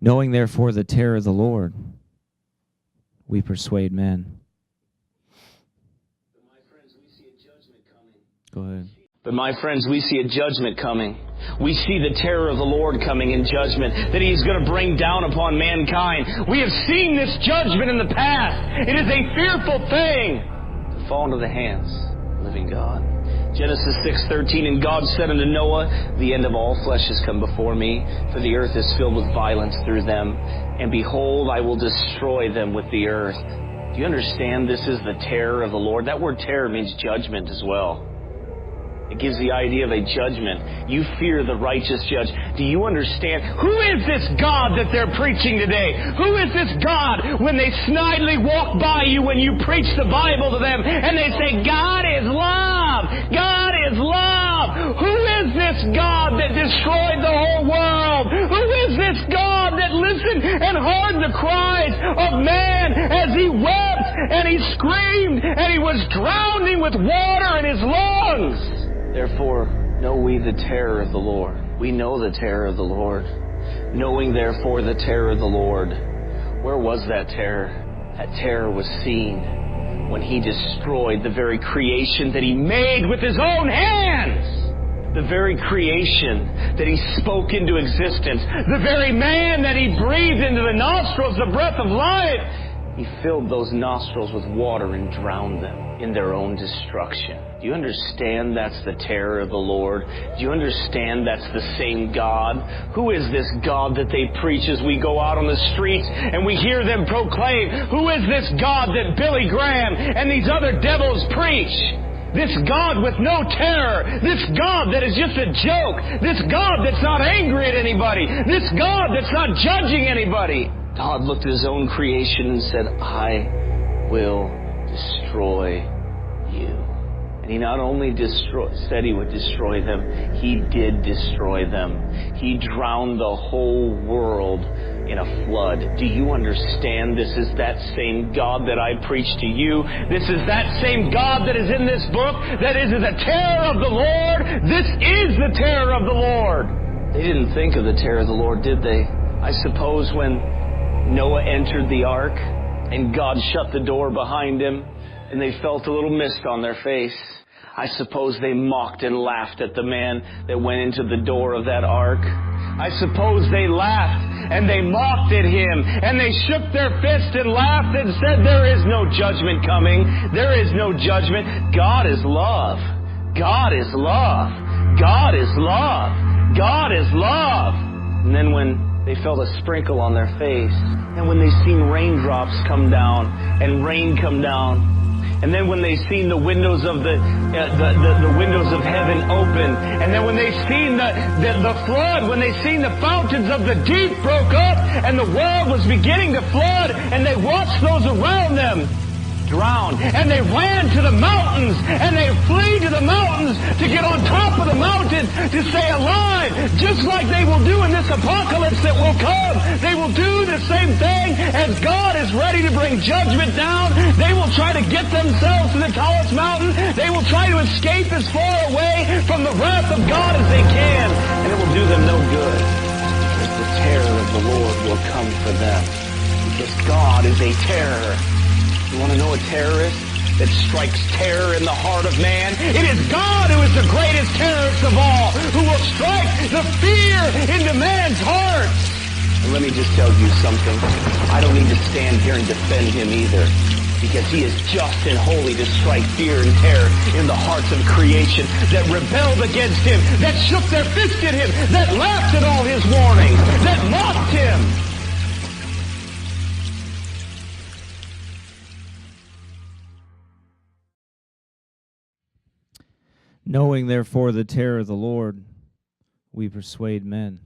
Knowing therefore the terror of the Lord, we persuade men. Go ahead. But my friends, we see a judgment coming. We see the terror of the Lord coming in judgment that He's going to bring down upon mankind. We have seen this judgment in the past. It is a fearful thing to fall into the hands of the living God. Genesis 6:13, and God said unto Noah, the end of all flesh has come before me, for the earth is filled with violence through them. And behold, I will destroy them with the earth. Do you understand this is the terror of the Lord? That word terror means judgment as well. It gives the idea of a judgment. You fear the righteous judge. Do you understand? Who is this God that they're preaching today? Who is this God when they snidely walk by you when you preach the Bible to them and they say, God is love! God is love! Who is this God that destroyed the whole world? Who is this God that listened and heard the cries of man as he wept and he screamed and he was drowning with water in his lungs? Therefore, know we the terror of the Lord. We know the terror of the Lord. Knowing, therefore, the terror of the Lord. Where was that terror? That terror was seen when He destroyed the very creation that He made with His own hands. The very creation that He spoke into existence. The very man that He breathed into the nostrils the breath of life. He filled those nostrils with water and drowned them in their own destruction. Do you understand that's the terror of the Lord? Do you understand that's the same God? Who is this God that they preach as we go out on the streets and we hear them proclaim? Who is this God that Billy Graham and these other devils preach? This God with no terror. This God that is just a joke. This God that's not angry at anybody. This God that's not judging anybody. God looked at His own creation and said, I will destroy you. And He not only said He would destroy them, He did destroy them. He drowned the whole world in a flood. Do you understand this is that same God that I preach to you? This is that same God that is in this book. That is the terror of the Lord. This is the terror of the Lord. They didn't think of the terror of the Lord, did they? I suppose when Noah entered the ark and God shut the door behind him and they felt a little mist on their face, I suppose they mocked and laughed at the man that went into the door of that ark. I suppose they laughed and they mocked at him and they shook their fist and laughed and said, there is no judgment coming. There is no judgment. God is love. God is love. God is love. God is love. And then when they felt a sprinkle on their face, and when they seen raindrops come down and rain come down, and then when they seen the windows of the windows of heaven open, and then when they seen the flood, when they seen the fountains of the deep broke up, and the world was beginning to flood, and they watched those around them drown, and they ran to the mountains, and they flee to the mountains to get on top of the mountains to stay alive, just like they will do in this apocalypse that will come. They will do the same thing as God is ready to bring judgment down. They will try to get themselves to the tallest mountain. They will try to escape as far away from the wrath of God as they can, and it will do them no good, because the terror of the Lord will come for them, because God is a terror. You want to know a terrorist that strikes terror in the heart of man? It is God who is the greatest terrorist of all, who will strike the fear into man's heart. And let me just tell you something. I don't need to stand here and defend him either, because he is just and holy to strike fear and terror in the hearts of creation that rebelled against him, that shook their fist at him, that laughed at all his warnings, that mocked him. Knowing therefore the terror of the Lord, we persuade men.